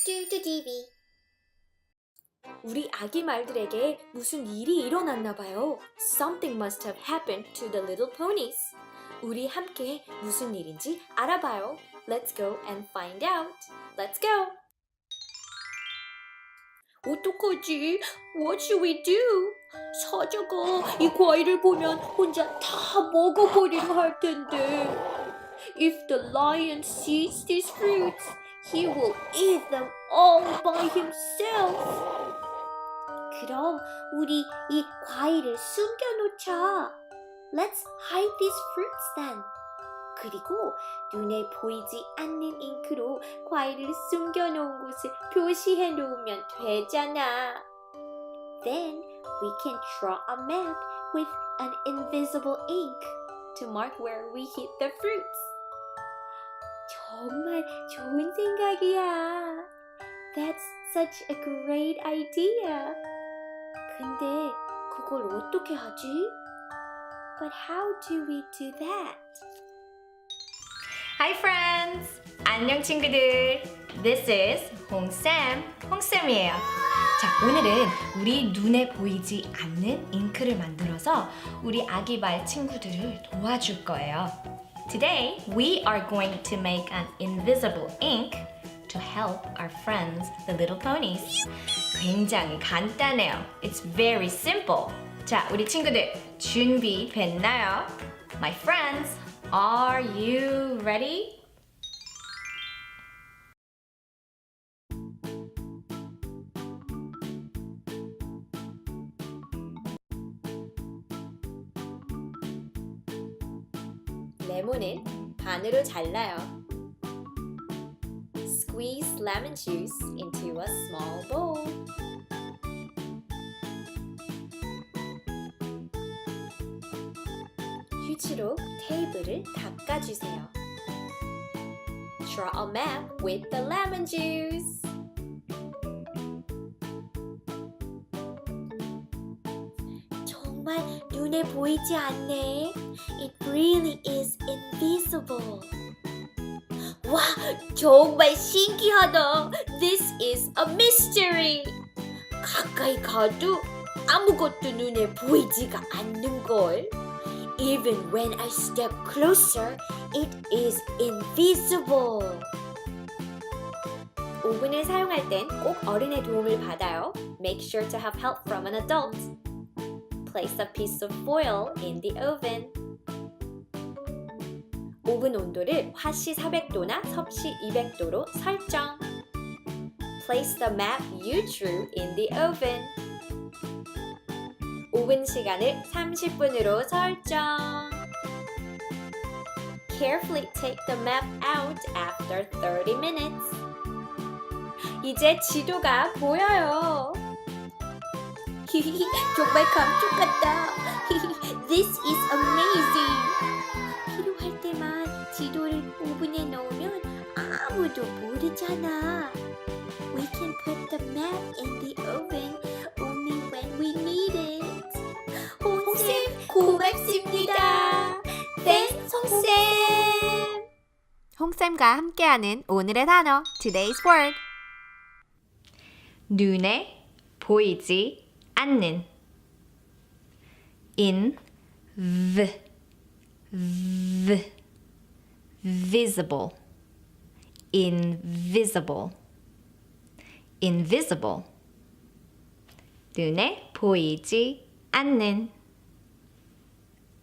Tutu TV. 우리 아기 말들에게 무슨 일이 일어났나 봐요. Something must have happened to the little ponies. 우리 함께 무슨 일인지 알아봐요. Let's go and find out. Let's go. 어떡하지? What should we do? 사자가 이 과일을 보면 혼자 다 먹어버리려 할 텐데. If the lion sees these fruits, he will eat them all by himself. 그럼 우리 이 과일을 숨겨놓자. Let's hide these fruits then. 그리고 눈에 보이지 않는 잉크로 과일을 숨겨놓은 곳을 표시해 놓으면 되잖아. Then we can draw a map with an invisible ink to mark where we hid the fruits. 정말 좋은 생각이야. That's such a great idea. 근데 그걸 어떻게 하지? But how do we do that? Hi friends! 안녕 친구들! This is Hongssam, 홍쌤이에요. 자, 오늘은 우리 눈에 보이지 않는 잉크를 만들어서 우리 아기 말 친구들을 도와줄 거예요. Today, we are going to make an invisible ink to help our friends, the little ponies. 굉장히 간단해요. It's very simple. 자, 우리 친구들 준비됐나요? My friends, are you ready? 레몬을 반으로 잘라요. Squeeze lemon juice into a small bowl. 휴지로 테이블을 닦아주세요. Draw a map with the lemon juice. 정말 눈에 보이지 않네. It really is invisible. 와, 정말 신기하다. This is a mystery. 가까이 가도 아무것도 눈에 보이지가 않는걸. Even when I step closer, it is invisible. 오븐을 사용할 땐 꼭 어른의 도움을 받아요. Make sure to have help from an adult. Place a piece of foil in the oven. 오븐 온도를 화씨 400도나 섭씨 200도로 설정. Place the map you drew in the oven. 오븐 시간을 30분으로 설정. Carefully take the map out after 30 minutes. 이제 지도가 보여요. 정말 감쪽 같다. This is amazing. 필요할 때만 지도를 오븐에 넣으면 아무도 모르잖아. We can put the map in the oven only when we need it. 홍쌤 고맙습니다. Thanks 홍쌤. 홍쌤과 함께하는 오늘의 단어 Today's Word. 눈에 보이지 않는 visible invisible 눈에 보이지 않는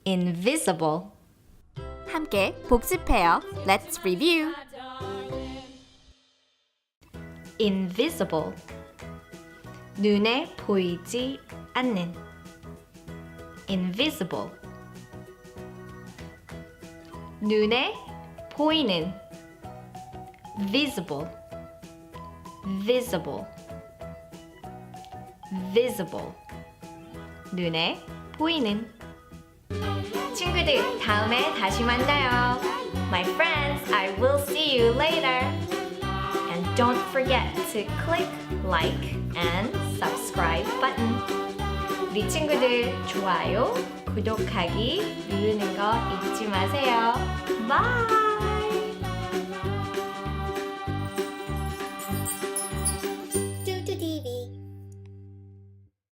invisible 함께 복습해요. Let's review. invisible 눈에 보이지 않는 invisible 눈에 보이는 visible 눈에 보이는 친구들 다음에 다시 만나요. My friends, I will see you later. And don't forget to click like and subscribe button. 우리 친구들 좋아요, 구독하기 누르는 거 잊지 마세요. Bye!